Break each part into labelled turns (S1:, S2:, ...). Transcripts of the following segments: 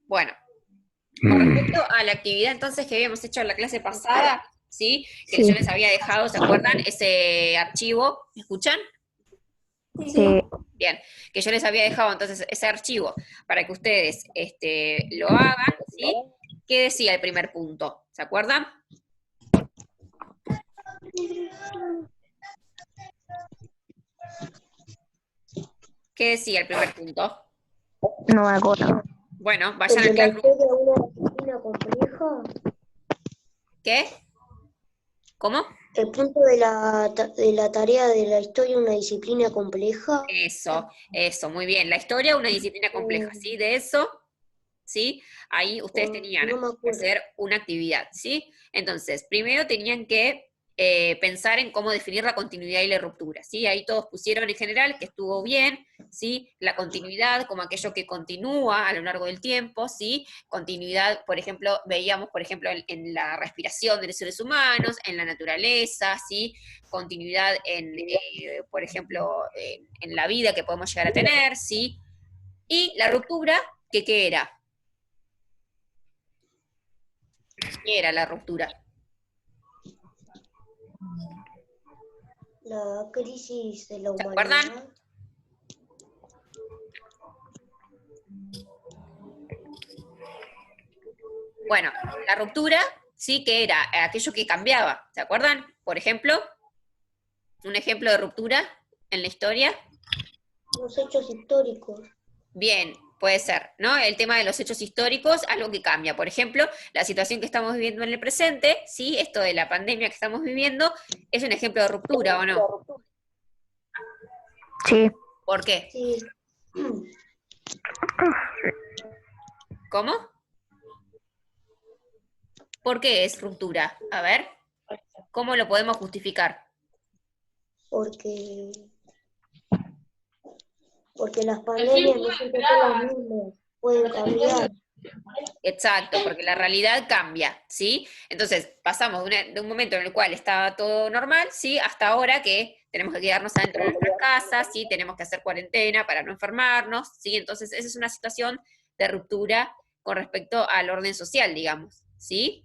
S1: Bueno, con respecto a la actividad entonces que habíamos hecho en la clase pasada, ¿sí? Que yo
S2: Sí,
S1: les había dejado, ¿se acuerdan? Ese archivo, ¿me escuchan?
S2: sí.
S1: Bien, que yo les había dejado entonces ese archivo para que ustedes lo hagan, ¿sí? ¿Qué decía el primer punto? ¿Se acuerdan? ¿Qué decía el primer punto?
S2: No me acuerdo.
S1: Bueno,
S3: El
S1: vayan al
S3: de la
S1: Classroom.
S3: historia de una disciplina compleja.
S1: ¿Qué? ¿Cómo?
S3: El punto de la tarea de la historia, una disciplina compleja.
S1: Eso, muy bien. La historia, una disciplina compleja,
S3: eh,
S1: ¿sí? De eso, ¿sí? Ahí ustedes tenían
S3: no me
S1: que
S3: acuerdo.
S1: hacer una actividad, ¿sí? Entonces, primero tenían que pensar en cómo definir la continuidad y la ruptura, ¿sí? Ahí todos pusieron en general que estuvo bien, ¿sí? La continuidad como aquello que continúa a lo largo del tiempo, ¿sí? Continuidad, por ejemplo, veíamos, por ejemplo, en la respiración de los seres humanos, en la naturaleza, ¿sí? Continuidad en, por ejemplo, en la vida que podemos llegar a tener, ¿sí? Y la ruptura, ¿que qué era? ¿Qué era la ruptura?
S3: La crisis de la
S1: ¿Se acuerdan?
S3: humanidad.
S1: Bueno, la ruptura, sí, que era aquello que cambiaba, ¿se acuerdan? Por ejemplo, un ejemplo de ruptura en la historia.
S3: Los hechos históricos.
S1: Bien, puede ser, ¿no? El tema de los hechos históricos, algo que cambia. Por ejemplo, la situación que estamos viviendo en el presente, ¿sí? Esto de la pandemia que estamos viviendo, es un ejemplo de ruptura, ¿o no?
S2: Sí.
S1: ¿Por qué?
S3: Sí.
S1: ¿Cómo? ¿Por qué es ruptura? A ver, ¿cómo lo podemos justificar?
S3: Porque, porque las pandemias no siempre son las mismas. Pueden cambiar.
S1: Exacto, porque la realidad cambia, ¿sí? Entonces, pasamos de un momento en el cual estaba todo normal, ¿sí? Hasta ahora que tenemos que quedarnos adentro de nuestras casas, ¿sí? Tenemos que hacer cuarentena para no enfermarnos, ¿sí? Entonces, esa es una situación de ruptura con respecto al orden social, digamos, ¿sí?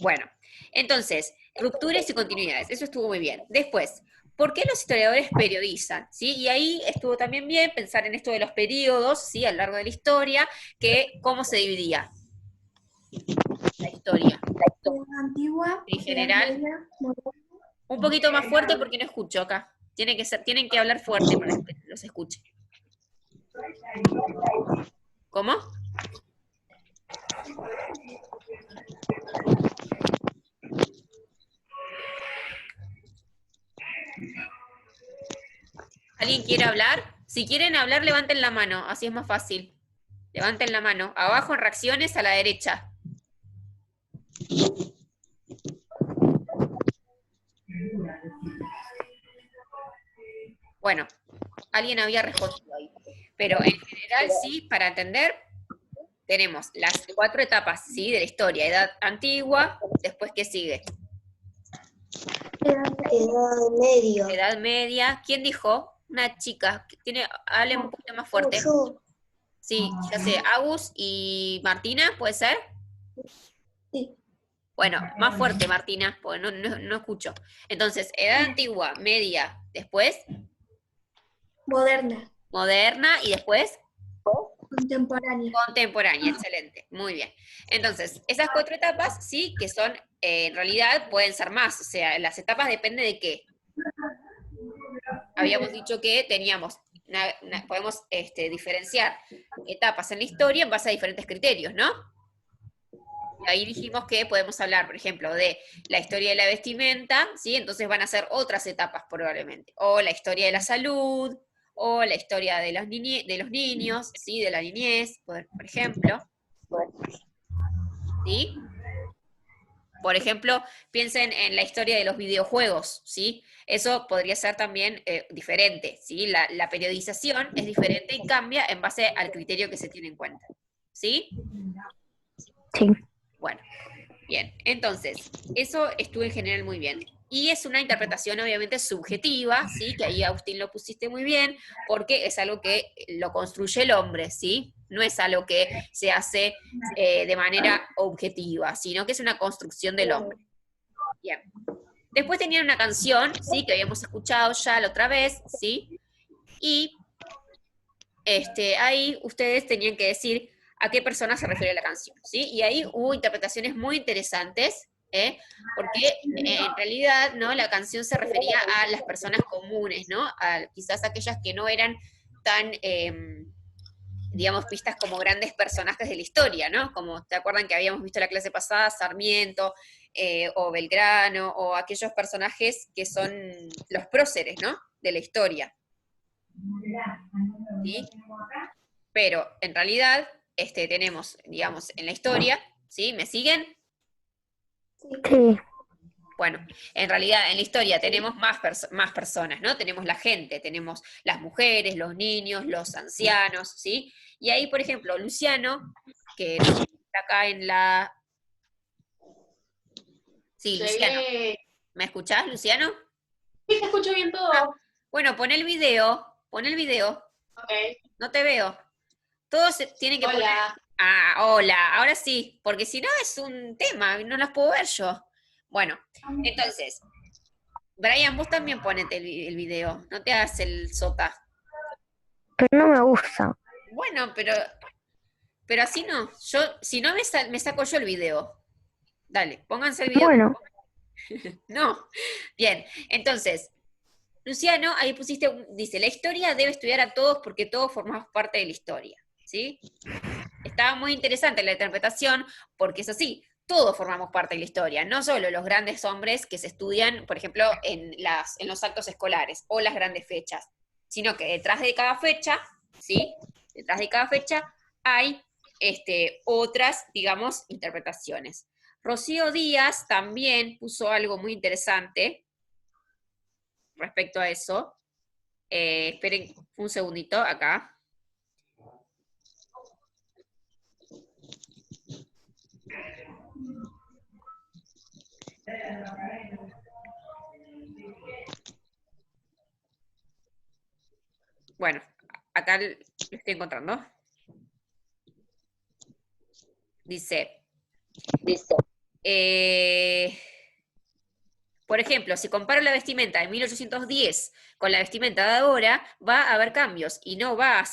S1: Bueno, entonces, rupturas y continuidades, eso estuvo muy bien. Después, ¿por qué los historiadores periodizan? ¿Sí? Y ahí estuvo también bien pensar en esto de los periodos, ¿sí? A lo largo de la historia, que cómo se dividía la historia.
S3: Antigua,
S1: En
S3: Edad
S1: general,
S3: Media, Moderna.
S1: un poquito más fuerte porque no escucho acá. Tienen que hablar fuerte para que los escuche. ¿Cómo? ¿Alguien quiere hablar? Si quieren hablar, levanten la mano, así es más fácil. Levanten la mano. Abajo en reacciones a la derecha. Bueno, alguien había respondido ahí. Pero en general, sí, para entender, tenemos las cuatro etapas, ¿sí? De la historia. Edad antigua, después, ¿qué sigue?
S3: Edad Media.
S1: Edad media. ¿Quién dijo? Una chica. Que tiene, hablen un poquito más
S3: No,
S1: fuerte.
S3: yo.
S1: Sí, ya sé, Agus y Martina, ¿puede ser?
S3: Sí.
S1: Bueno, más fuerte, Martina, porque no escucho. Entonces, edad antigua, media, después,
S3: Moderna.
S1: moderna y después,
S3: Contemporánea.
S1: contemporánea. Excelente, muy bien. Entonces, esas cuatro etapas, sí, que son, en realidad, pueden ser más. O sea, las etapas dependen de qué. Habíamos dicho que teníamos, podemos diferenciar etapas en la historia en base a diferentes criterios, ¿no? Ahí dijimos que podemos hablar, por ejemplo, de la historia de la vestimenta, ¿sí? Entonces van a ser otras etapas probablemente. O la historia de la salud, o la historia de de los niños, ¿sí? De la niñez, por ejemplo, ¿sí? Por ejemplo, piensen en la historia de los videojuegos, ¿sí? Eso podría ser también diferente, ¿sí? La periodización es diferente y cambia en base al criterio que se tiene en cuenta, ¿sí?
S2: Sí.
S1: Bueno, bien, entonces, eso estuvo en general muy bien. Y es una interpretación obviamente subjetiva, ¿sí? Que ahí Agustín lo pusiste muy bien, porque es algo que lo construye el hombre, ¿sí? No es algo que se hace de manera objetiva, sino que es una construcción del hombre. Bien. Después tenían una canción, ¿sí? Que habíamos escuchado ya la otra vez, ¿sí? Y ahí ustedes tenían que decir a qué persona se refiere la canción, ¿sí? Y ahí hubo interpretaciones muy interesantes, porque en realidad, ¿no? La canción se refería a las personas comunes, ¿no? Quizás aquellas que no eran tan, digamos, vistas como grandes personajes de la historia, ¿no? Como, ¿te acuerdan que habíamos visto la clase pasada? Sarmiento, o Belgrano, o aquellos personajes que son los próceres, ¿no? De la historia, ¿sí? Pero en realidad tenemos, digamos, en la historia, ¿sí? ¿Me siguen?
S2: Sí.
S1: Bueno, en realidad en la historia tenemos más personas, ¿no? Tenemos la gente, tenemos las mujeres, los niños, los ancianos, ¿sí? Y ahí, por ejemplo, Luciano, que está acá en la... Sí, Luciano. ¿Me escuchás, Luciano?
S4: Sí, te escucho bien todo.
S1: Bueno, pon el video,
S4: Ok.
S1: no te veo. Todos tienen que poner...
S4: Hola.
S1: Ah, hola, ahora sí, porque si no es un tema, no las puedo ver yo. Bueno, entonces, Brian, vos también ponete el video, no te hagas el sota.
S2: Pero no me gusta.
S1: Bueno, pero así no. Yo, si no me saco yo el video. Dale, pónganse el video.
S2: Bueno,
S1: No. Bien, entonces, Luciano, ahí pusiste, dice, la historia debe estudiar a todos porque todos formamos parte de la historia, ¿sí? Estaba muy interesante la interpretación porque es así, todos formamos parte de la historia, no solo los grandes hombres que se estudian, por ejemplo, en los actos escolares o las grandes fechas, sino que detrás de cada fecha, ¿sí? Detrás de cada fecha hay otras, digamos, interpretaciones. Rocío Díaz también puso algo muy interesante respecto a eso. Esperen un segundito acá. Bueno, acá lo estoy encontrando. Dice, por ejemplo, si comparo la vestimenta de 1810 con la vestimenta de ahora, va a haber cambios y no va a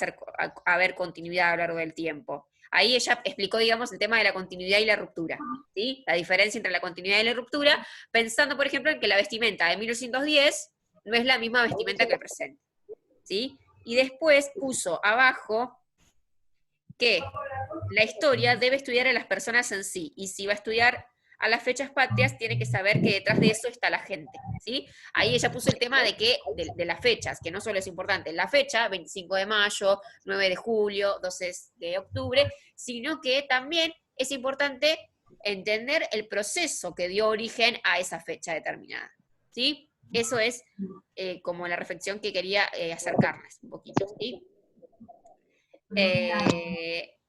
S1: haber continuidad a lo largo del tiempo. Ahí ella explicó, digamos, el tema de la continuidad y la ruptura, ¿sí? La diferencia entre la continuidad y la ruptura, pensando, por ejemplo, en que la vestimenta de 1810 no es la misma vestimenta que el presente, ¿sí? Y después puso abajo que la historia debe estudiar a las personas en sí, y si va a estudiar a las fechas patrias, tiene que saber que detrás de eso está la gente, ¿sí? Ahí ella puso el tema de las fechas, que no solo es importante la fecha, 25 de mayo, 9 de julio, 12 de octubre, sino que también es importante entender el proceso que dio origen a esa fecha determinada, ¿sí? Eso es como la reflexión que quería acercarles un poquito, ¿sí?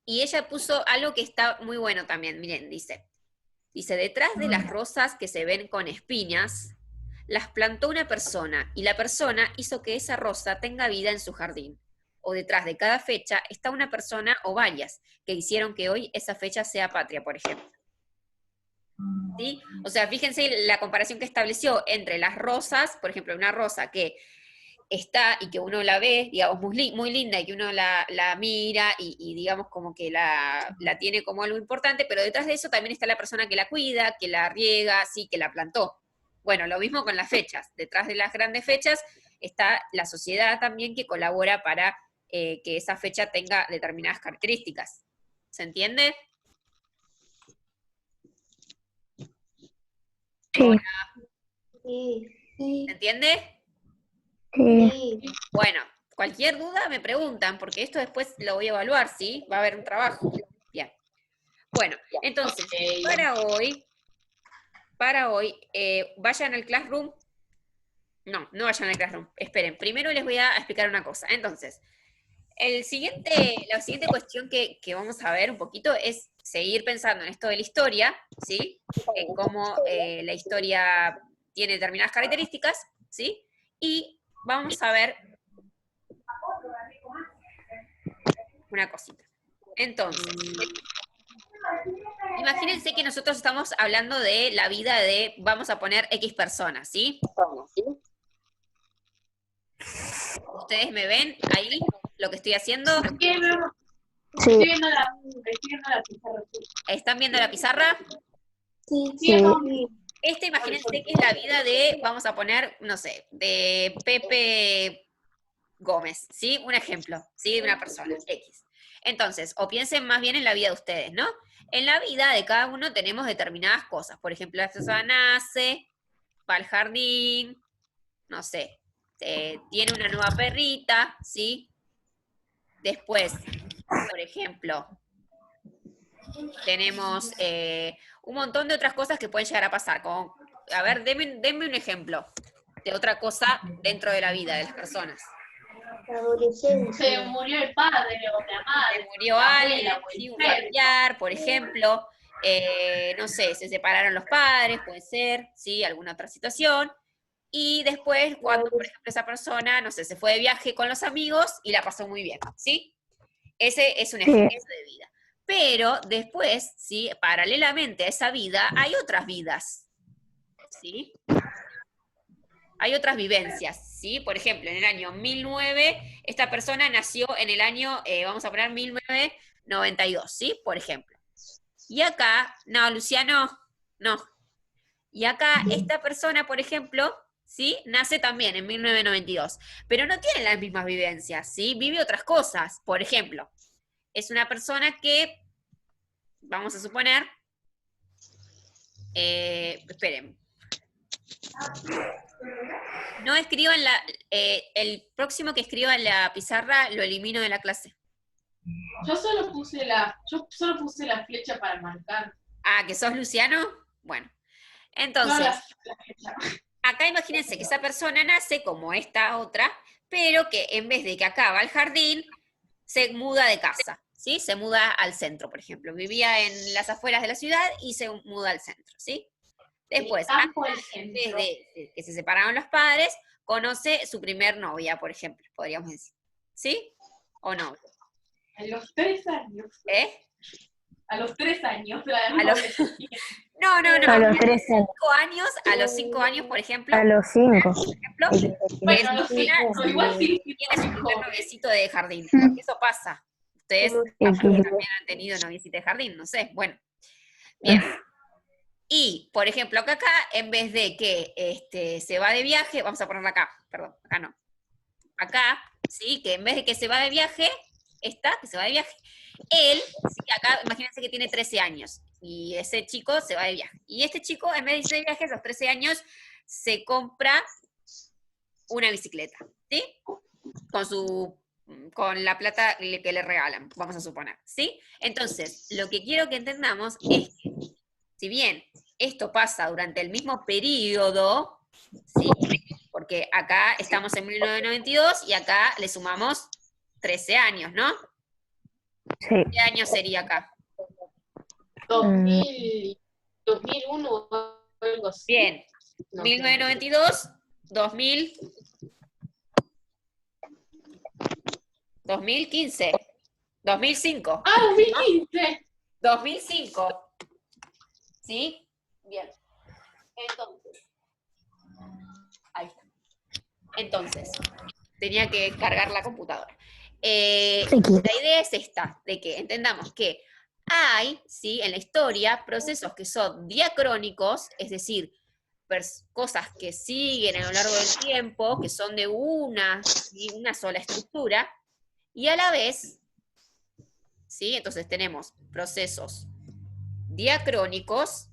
S1: Y ella puso algo que está muy bueno también, miren, dice, detrás de las rosas que se ven con espinas, las plantó una persona, y la persona hizo que esa rosa tenga vida en su jardín. O detrás de cada fecha está una persona o varias que hicieron que hoy esa fecha sea patria, por ejemplo. ¿Sí? O sea, fíjense la comparación que estableció entre las rosas, por ejemplo, una rosa que está y que uno la ve, digamos, muy linda y que uno la mira y digamos como que la tiene como algo importante, pero detrás de eso también está la persona que la cuida, que la riega, sí, que la plantó. Bueno, lo mismo con las fechas. Detrás de las grandes fechas está la sociedad también que colabora para que esa fecha tenga determinadas características. ¿Se entiende?
S2: sí,
S3: Sí,
S1: ¿Se entiende?
S2: sí.
S3: sí.
S1: Bueno, cualquier duda me preguntan, porque esto después lo voy a evaluar, ¿sí? Va a haber un trabajo. Bien. Bueno, entonces,
S4: Ok.
S1: para hoy, vayan al Classroom. No, no vayan al Classroom. Esperen, primero les voy a explicar una cosa. Entonces, la siguiente cuestión que vamos a ver un poquito es seguir pensando en esto de la historia, ¿sí? En cómo la historia tiene determinadas características, ¿sí? Y vamos a ver una cosita. Entonces, imagínense que nosotros estamos hablando de la vida de, vamos a poner X personas, ¿sí? ¿Ustedes me ven ahí lo que estoy haciendo?
S2: Sí,
S4: Estoy viendo la pizarra.
S1: ¿Están viendo la pizarra?
S2: sí,
S1: Imagínense que es la vida de, vamos a poner, no sé, de Pepe Gómez, ¿sí? Un ejemplo, ¿sí? De una persona, X. Entonces, o piensen más bien en la vida de ustedes, ¿no? En la vida de cada uno tenemos determinadas cosas. Por ejemplo, la persona nace, va al jardín, no sé, tiene una nueva perrita, ¿sí? Después, por ejemplo, tenemos un montón de otras cosas que pueden llegar a pasar. Como, a ver, denme un ejemplo de otra cosa dentro de la vida de las personas.
S3: La adolescencia.
S4: Se murió el padre o la
S1: Se
S4: madre.
S1: murió
S4: la
S1: alguien,
S4: abuela o el
S1: sí, un
S4: perro.
S1: familiar, por ejemplo. No sé, se separaron los padres, puede ser, ¿sí? Alguna otra situación. Y después, cuando, por ejemplo, esa persona, no sé, se fue de viaje con los amigos y la pasó muy bien, ¿sí? Ese es un ejemplo de vida. Pero después, ¿sí? Paralelamente a esa vida, hay otras vidas, ¿sí? Hay otras vivencias, ¿sí? Por ejemplo, en el año 1009, esta persona nació en el año, vamos a poner 1992, ¿sí? Por ejemplo. Y acá, no, Luciano, no. Y acá, esta persona, por ejemplo, ¿sí? Nace también en 1992, pero no tiene las mismas vivencias, ¿sí? Vive otras cosas. Por ejemplo, es una persona que, vamos a suponer, esperen, no escriban el próximo que escriba en la pizarra lo elimino de la clase.
S4: Yo solo puse la flecha para marcar.
S1: Ah, ¿que sos Luciano? Bueno,
S4: No
S1: entonces,
S4: la flecha.
S1: acá imagínense que esa persona nace como esta otra, pero que en vez de que acá va al jardín, se muda de casa, ¿sí? Se muda al centro, por ejemplo. Vivía en las afueras de la ciudad y se muda al centro, ¿sí? Después,
S4: El campo
S1: acá,
S4: del
S1: en vez
S4: centro.
S1: de que se separaron los padres, conoce su primer novia, por ejemplo, podríamos decir. ¿Sí? ¿O no?
S4: A los 3 años.
S1: ¿Eh?
S4: A los 3 años.
S1: A los- No, no, no.
S2: a los 13,
S1: 5 años, a los 5 años, por ejemplo,
S2: a los 5.
S4: Bueno, a los 5. Igual sí.
S1: tiene su primer noviecito de jardín. Porque eso pasa. Ustedes capaz que también han tenido noviecito de jardín, no sé. Bueno. Bien. Y, por ejemplo, acá, en vez de que se va de viaje, vamos a ponerla acá, perdón, acá no. Acá, ¿sí? Que en vez de que se va de viaje, que se va de viaje, él, ¿sí? Acá, imagínense que tiene 13 años, y ese chico se va de viaje. Y este chico, en vez de irse de viaje, a los 13 años, se compra una bicicleta, ¿sí? Con la plata que le regalan, vamos a suponer, ¿sí? Entonces, lo que quiero que entendamos es que, si bien esto pasa durante el mismo periodo, ¿sí? Porque acá estamos en 1992 y acá le sumamos 13 años, ¿no?
S2: Sí.
S1: ¿Qué año sería acá?
S4: 2001 o algo así.
S1: Bien,
S4: No,
S1: 1992, 2000, 2015, 2005.
S4: ¡Ah, 2015!
S1: 2005. ¿Sí? Bien. Entonces. Ahí está. Entonces, tenía que cargar la computadora. La idea es esta, de que entendamos que hay, ¿sí? En la historia, procesos que son diacrónicos, es decir, cosas que siguen a lo largo del tiempo, que son de una sola estructura, y a la vez, ¿sí? Entonces tenemos procesos diacrónicos,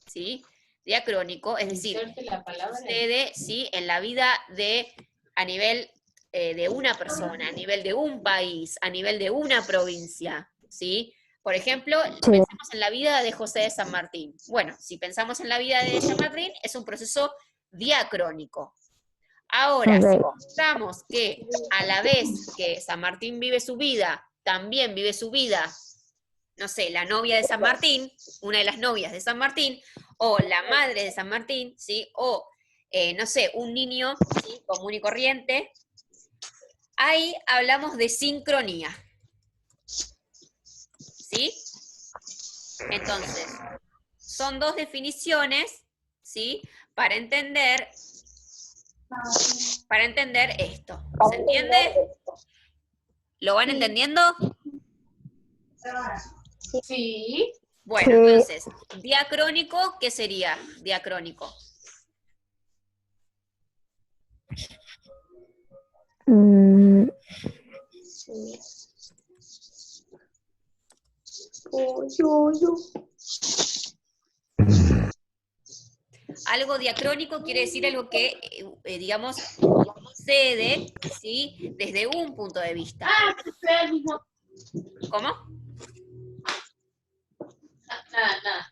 S1: ¿sí? Diacrónico, es decir, sucede, ¿sí? En la vida a nivel de una persona, a nivel de un país, a nivel de una provincia, ¿sí? Por ejemplo, pensemos en la vida de José de San Martín. Bueno, si pensamos en la vida de San Martín, es un proceso diacrónico. Ahora, si pensamos que a la vez que San Martín vive su vida, también vive su vida no sé, la novia de San Martín, una de las novias de San Martín, o la madre de San Martín, ¿sí? O, no sé, un niño, ¿sí? Común y corriente. Ahí hablamos de sincronía, ¿sí? Entonces, son dos definiciones, ¿sí? Para entender esto. ¿Se entiende? ¿Lo van entendiendo?
S4: Sí.
S1: Bueno,
S2: Sí.
S1: entonces, diacrónico, ¿qué sería diacrónico?
S3: Sí. Uy, uy, uy.
S1: Algo diacrónico quiere decir algo que, digamos, sucede, ¿sí? Desde un punto de vista.
S4: Ah, sucede el mismo.
S1: ¿Cómo?
S4: Nada.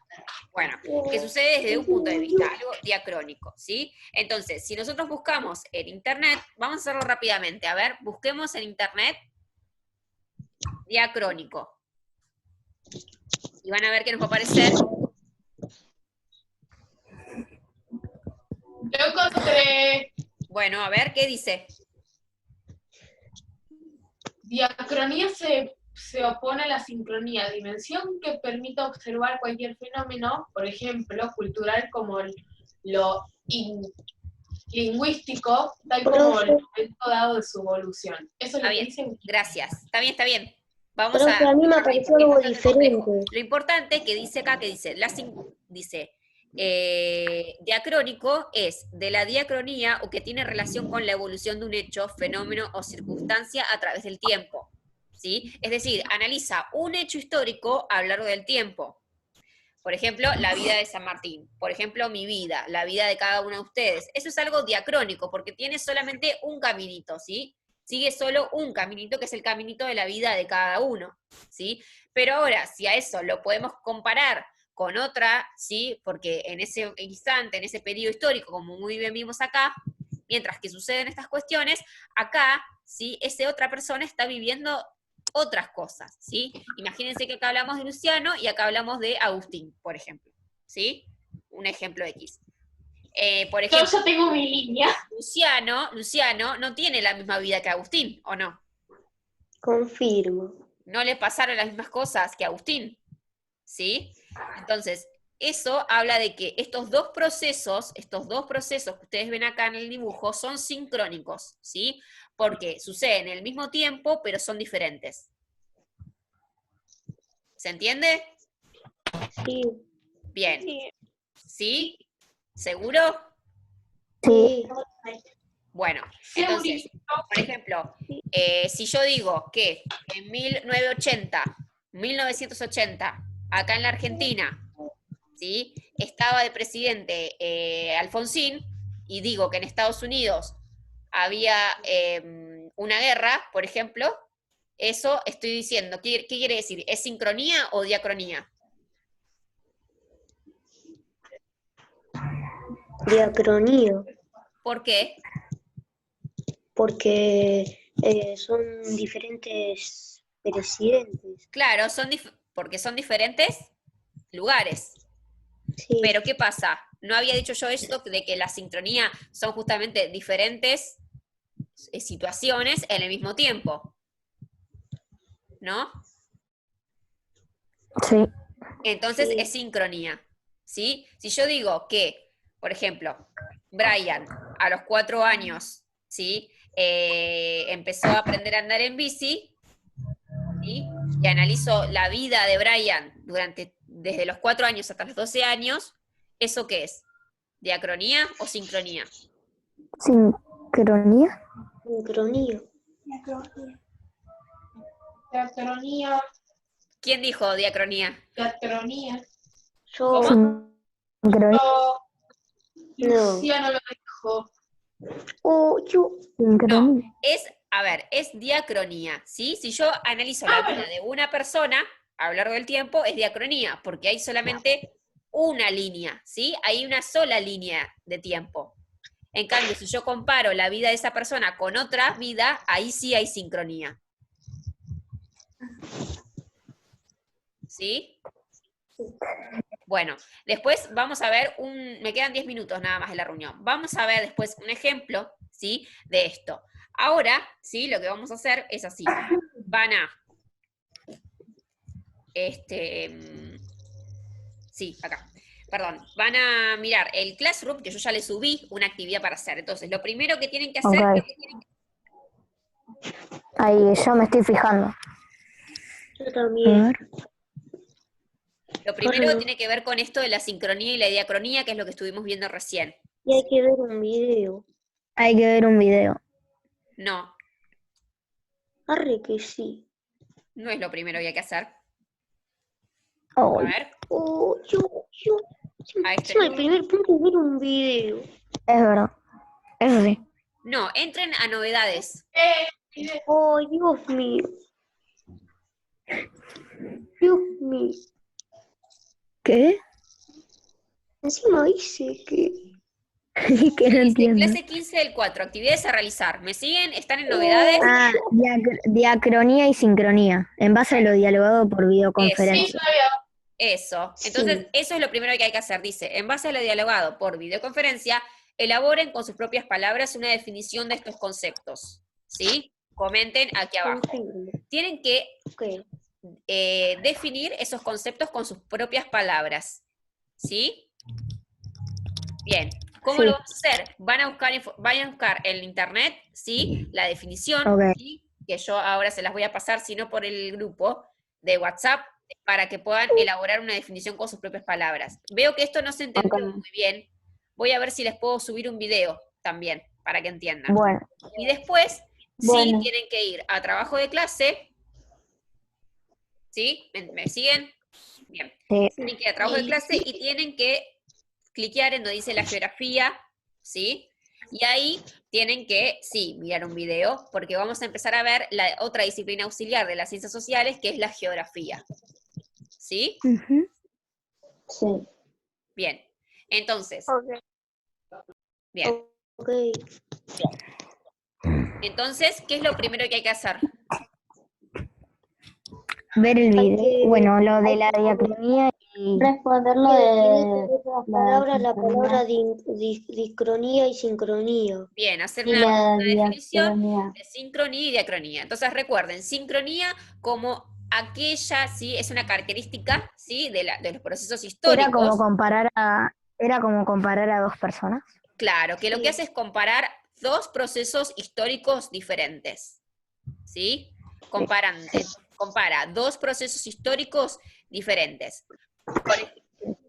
S1: Bueno, que sucede desde un punto de vista, algo diacrónico, ¿sí? Entonces, si nosotros buscamos en internet, vamos a hacerlo rápidamente. A ver, busquemos en internet diacrónico. Y van a ver que nos va a aparecer.
S4: Yo encontré
S1: Bueno, a ver, ¿qué dice?
S4: diacronía se opone a la sincronía, dimensión que permite observar cualquier fenómeno, por ejemplo, cultural como lo lingüístico, tal como el momento dado de su evolución. Eso es
S1: Está
S4: lo que
S1: bien,
S4: dicen.
S1: gracias. Está bien. Vamos
S3: Profe, a mí me
S1: porque
S3: pareció
S1: es
S3: algo
S1: bastante complejo.
S3: diferente.
S1: Lo importante que dice acá, que dice, diacrónico es de la diacronía o que tiene relación con la evolución de un hecho, fenómeno o circunstancia a través del tiempo. ¿Sí? Es decir, analiza un hecho histórico a lo largo del tiempo. Por ejemplo, la vida de San Martín. Por ejemplo, mi vida, la vida de cada uno de ustedes. Eso es algo diacrónico, porque tiene solamente un caminito, ¿sí? Sigue solo un caminito, que es el caminito de la vida de cada uno, ¿sí? Pero ahora, si a eso lo podemos comparar con otra, ¿sí? Porque en ese instante, en ese periodo histórico, como muy bien vimos acá, mientras que suceden estas cuestiones, acá, ¿sí? Esa otra persona está viviendo otras cosas, ¿sí? Imagínense que acá hablamos de Luciano y acá hablamos de Agustín, por ejemplo, ¿sí? Un ejemplo X. Por
S4: Yo
S1: ejemplo,
S4: ya tengo mi línea.
S1: Luciano no tiene la misma vida que Agustín, ¿o no?
S3: Confirmo.
S1: No le pasaron las mismas cosas que a Agustín, ¿sí? Entonces, eso habla de que estos dos procesos que ustedes ven acá en el dibujo son sincrónicos, ¿sí? Porque suceden en el mismo tiempo, pero son diferentes. ¿Se entiende?
S3: Sí.
S1: Bien. ¿Sí? ¿Seguro?
S3: Sí.
S1: Bueno, entonces, por ejemplo, si yo digo que en 1980, acá en la Argentina, ¿sí? Estaba de presidente Alfonsín, y digo que en Estados Unidos había una guerra, por ejemplo, eso estoy diciendo. ¿Qué quiere decir? ¿Es sincronía o diacronía?
S3: Diacronía.
S1: ¿Por qué?
S3: Porque son diferentes presidentes.
S1: Claro, porque son diferentes lugares.
S3: Sí.
S1: Pero ¿qué pasa? ¿No había dicho yo esto de que la sincronía son justamente diferentes situaciones en el mismo tiempo? ¿No?
S2: Sí.
S1: Entonces
S3: Sí.
S1: es sincronía, ¿sí? Si yo digo que, por ejemplo, Brian a los 4 años, ¿sí? Empezó a aprender a andar en bici, ¿sí? Y analizo la vida de Brian desde los 4 años hasta los 12 años, ¿eso qué es? ¿Diacronía o sincronía?
S2: Sincronía.
S3: Sincronía.
S4: Diacronía.
S1: ¿Quién dijo diacronía?
S4: Diacronía.
S3: Yo.
S2: Sincronía.
S4: Luciano lo dijo.
S3: Yo.
S1: No, es diacronía, ¿sí? Si yo analizo la vida de una persona a lo largo del tiempo, es diacronía, porque hay solamente una línea, ¿sí? Hay una sola línea de tiempo. En cambio, si yo comparo la vida de esa persona con otra vida, ahí sí hay sincronía. ¿Sí? Bueno, después vamos a ver me quedan 10 minutos nada más de la reunión. Vamos a ver después un ejemplo, ¿sí? De esto. Ahora, ¿sí? Lo que vamos a hacer es así. Van a, sí, acá. Perdón, van a mirar el Classroom, que yo ya les subí una actividad para hacer. Entonces, lo primero que tienen que hacer
S2: Ok. Ahí yo me estoy fijando.
S3: Yo
S2: A
S3: también.
S2: ver.
S1: Lo primero
S3: Bueno.
S1: tiene que ver con esto de la sincronía y la diacronía, que es lo que estuvimos viendo recién.
S3: Y hay que ver un video.
S2: Hay que ver un video.
S1: No,
S3: Arre que sí.
S1: no es lo primero que hay que hacer.
S2: Oh,
S1: A ver,
S3: Oh,
S1: ahí está.
S3: el primer punto es ver un video.
S2: es verdad. Eso sí.
S1: No, entren a novedades.
S3: Oh, Dios mío. Dios mío.
S2: ¿Qué?
S3: Encima dice que...
S2: Que no
S1: Dice,
S2: entiendo.
S1: clase 15 del 4, actividades a realizar. ¿Me siguen? ¿Están en novedades?
S2: Ah, diacronía y sincronía, en base a lo dialogado por
S4: Sí,
S2: videoconferencia.
S4: Flavia.
S1: Eso. Entonces,
S3: Sí.
S1: eso es lo primero que hay que hacer. Dice, en base a lo dialogado por videoconferencia, elaboren con sus propias palabras una definición de estos conceptos. ¿Sí? Comenten aquí abajo.
S3: Confirmo.
S1: Tienen que
S3: Ok.
S1: definir esos conceptos con sus propias palabras. ¿Sí? Bien. ¿Cómo
S2: Sí.
S1: lo vamos a hacer? Van a buscar en internet, ¿sí? La definición,
S2: Ok.
S1: ¿sí? Que yo ahora se las voy a pasar, si no por el grupo de WhatsApp, para que puedan elaborar una definición con sus propias palabras. Veo que esto no se entendió
S2: Ok.
S1: muy bien. Voy a ver si les puedo subir un video también, para que entiendan.
S2: Bueno,
S1: Y después, sí,
S2: Bueno.
S1: tienen que ir a trabajo de clase. ¿Sí? ¿Me siguen? Bien.
S2: sí.
S1: Tienen que ir a trabajo de clase y tienen que cliquear en donde dice la geografía, ¿sí? Y ahí tienen que, sí, mirar un video, porque vamos a empezar a ver la otra disciplina auxiliar de las ciencias sociales, que es la geografía. ¿Sí?
S2: Ujú.
S3: Sí.
S1: Bien. Entonces, bien.
S3: Ok.
S1: Entonces, ¿qué es lo primero que hay que hacer?
S2: Ver el
S3: Hay
S2: video.
S3: que-
S2: Bueno, lo de la diacronía y
S5: Responder lo
S3: Tiene
S5: de
S3: que ver la palabra discronía y sincronía.
S1: Bien, hacer
S5: y
S1: una
S5: la
S1: definición
S5: diacronía.
S1: de sincronía y diacronía. Entonces recuerden, sincronía como aquella, ¿sí? Es una característica, ¿sí? De los procesos históricos.
S2: era como comparar a dos personas.
S1: Claro, que lo que
S3: Sí.
S1: hace es comparar dos procesos históricos diferentes. ¿Sí? Compara dos procesos históricos diferentes.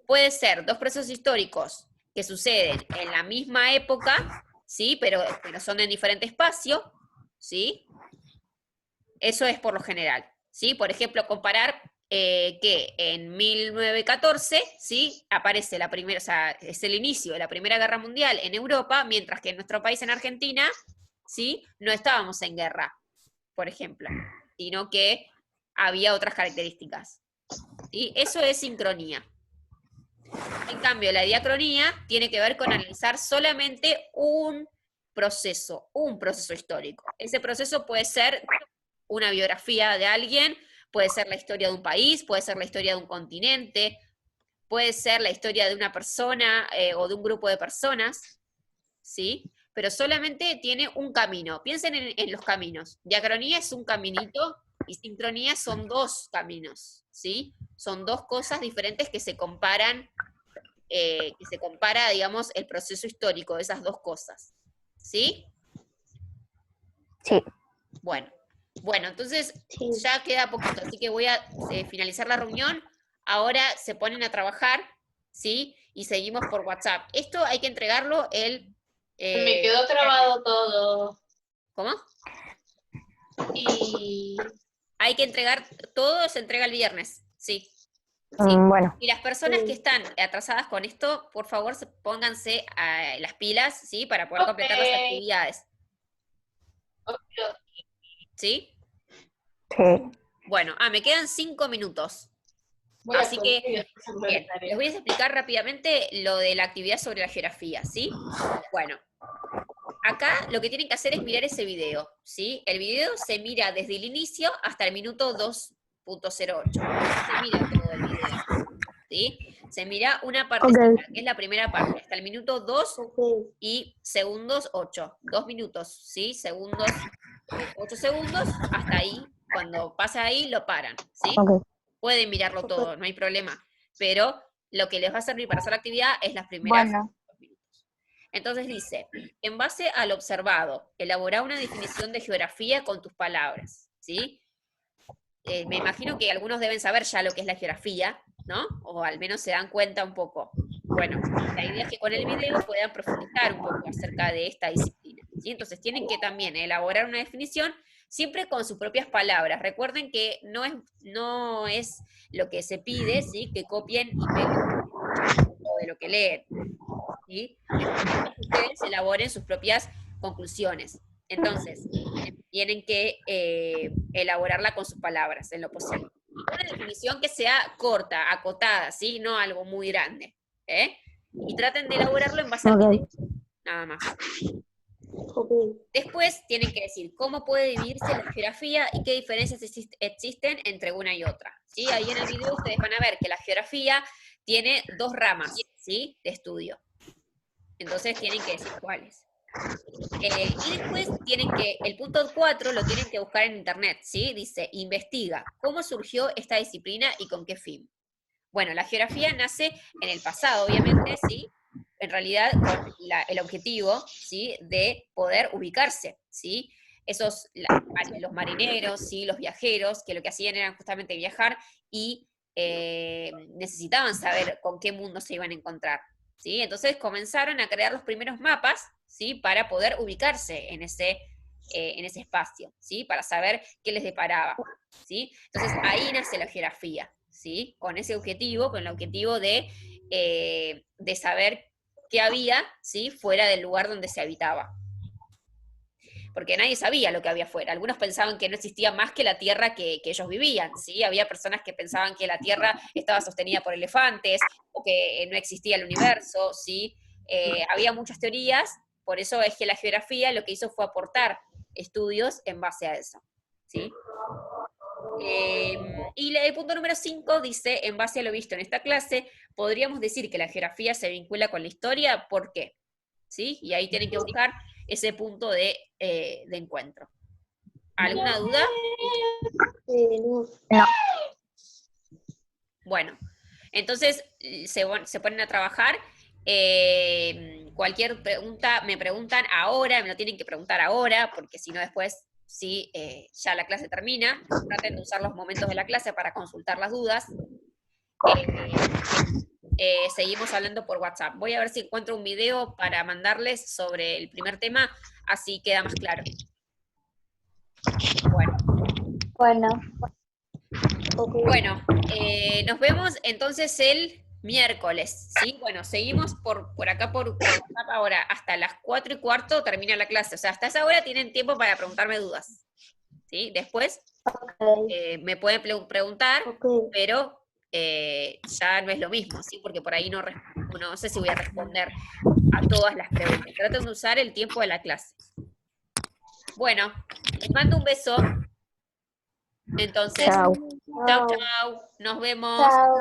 S1: Puede ser dos procesos históricos que suceden en la misma época, ¿sí? Pero son en diferente espacio, ¿sí? Eso es por lo general, ¿sí? Por ejemplo, comparar que en 1914, ¿sí? Aparece la primera, o sea, es el inicio de la Primera Guerra Mundial en Europa, mientras que en nuestro país, en Argentina, ¿sí? No estábamos en guerra, por ejemplo, sino que había otras características, ¿sí? Eso es sincronía. En cambio, la diacronía tiene que ver con analizar solamente un proceso histórico. Ese proceso puede ser una biografía de alguien, puede ser la historia de un país, puede ser la historia de un continente, puede ser la historia de una persona o de un grupo de personas, ¿sí? Pero solamente tiene un camino. Piensen en los caminos. Diacronía es un caminito y sincronía son dos caminos, ¿sí? Son dos cosas diferentes que se comparan, digamos, el proceso histórico de esas dos cosas, ¿sí?
S2: Sí.
S1: Bueno, entonces
S3: Sí.
S1: ya queda poquito, así que voy a finalizar la reunión. Ahora se ponen a trabajar, ¿sí? Y seguimos por WhatsApp. Esto hay que entregarlo
S4: Me quedó trabado todo.
S1: ¿Cómo?
S4: Y
S1: Hay que entregar, todo se entrega el viernes, sí.
S2: Bueno,
S1: Y las personas que están atrasadas con esto, por favor, pónganse las pilas, ¿sí? Para poder completar las
S4: Ok.
S1: actividades, ¿sí?
S2: sí.
S1: Bueno, me quedan 5 minutos.
S4: voy a
S1: Así que,
S4: comer y después hacer la
S1: bien,
S4: tarea.
S1: les voy a explicar rápidamente lo de la actividad sobre la geografía, ¿sí? Bueno, acá lo que tienen que hacer es mirar ese video, ¿sí? El video se mira desde el inicio hasta el minuto 2, 2.08. Se mira todo el video, ¿sí? Se mira una partecita, que es la primera parte, hasta el minuto 2
S3: Ok.
S1: y segundos 8. 2 minutos, ¿sí? Segundos, 8 segundos, hasta ahí. Cuando pasa ahí, lo paran, ¿sí?
S2: Ok.
S1: Pueden mirarlo todo, no hay problema. Pero lo que les va a servir para hacer la actividad es las primeras
S2: Bueno.
S1: 2 minutos. Entonces dice, en base al observado, elabora una definición de geografía con tus palabras, ¿sí? Me imagino que algunos deben saber ya lo que es la geografía, ¿no? O al menos se dan cuenta un poco. Bueno, la idea es que con el video puedan profundizar un poco acerca de esta disciplina, ¿sí? Entonces tienen que también elaborar una definición siempre con sus propias palabras. Recuerden que no es lo que se pide, ¿sí? Que copien y peguen o de lo que leen, ¿sí? Ustedes elaboren sus propias conclusiones. Entonces, tienen que elaborarla con sus palabras, en lo posible. Una definición que sea corta, acotada, ¿sí? No algo muy grande, ¿eh? Y traten de elaborarlo en base al video, nada más.
S3: Ok.
S1: Después tienen que decir cómo puede dividirse la geografía y qué diferencias existen entre una y otra, ¿sí? Ahí en el video ustedes van a ver que la geografía tiene 2 ramas, ¿sí? De estudio. Entonces tienen que decir cuáles. Y después el punto 4 lo tienen que buscar en internet, ¿sí? Dice, investiga, ¿cómo surgió esta disciplina y con qué fin? Bueno, la geografía nace en el pasado, obviamente, ¿sí? En realidad, con el objetivo, ¿sí? De poder ubicarse, ¿sí? Los marineros, ¿sí? Los viajeros, que lo que hacían era justamente viajar y necesitaban saber con qué mundo se iban a encontrar, ¿sí? Entonces comenzaron a crear los primeros mapas, ¿sí? Para poder ubicarse en ese espacio, ¿sí? Para saber qué les deparaba, ¿sí? Entonces ahí nace la geografía, ¿sí? Con ese objetivo, con el objetivo de saber qué había, ¿sí? Fuera del lugar donde se habitaba. Porque nadie sabía lo que había fuera. Algunos pensaban que no existía más que la tierra que ellos vivían, ¿sí? Había personas que pensaban que la tierra estaba sostenida por elefantes, o que no existía el universo, ¿sí? Había muchas teorías, por eso es que la geografía lo que hizo fue aportar estudios en base a eso, ¿sí? Y el punto número 5 dice, en base a lo visto en esta clase, podríamos decir que la geografía se vincula con la historia, ¿por qué? ¿Sí? Y ahí tienen que buscar ese punto de encuentro. ¿Alguna duda?
S3: No.
S1: Bueno, entonces se ponen a trabajar. Cualquier pregunta me preguntan ahora, me lo tienen que preguntar ahora, porque si no después, sí, ya la clase termina. Traten de usar los momentos de la clase para consultar las dudas. Seguimos hablando por WhatsApp. Voy a ver si encuentro un video para mandarles sobre el primer tema, así queda más claro.
S2: Bueno.
S3: Ok.
S1: Bueno, nos vemos entonces el miércoles, ¿sí? Bueno, seguimos por acá por WhatsApp ahora. Hasta las 4:15 termina la clase. O sea, hasta esa hora tienen tiempo para preguntarme dudas, ¿sí? Después
S3: Ok.
S1: me pueden preguntar,
S3: Ok.
S1: pero ya no es lo mismo, ¿sí? Porque por ahí no sé si voy a responder a todas las preguntas. Traten de usar el tiempo de la clase. Bueno, les mando un beso. Entonces,
S2: Chao.
S1: chau, chau. Nos vemos.
S3: Chao.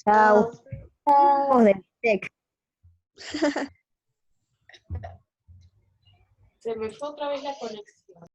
S2: Chao.
S3: Chao.
S2: Vamos del TEC.
S4: Se me fue otra vez la conexión.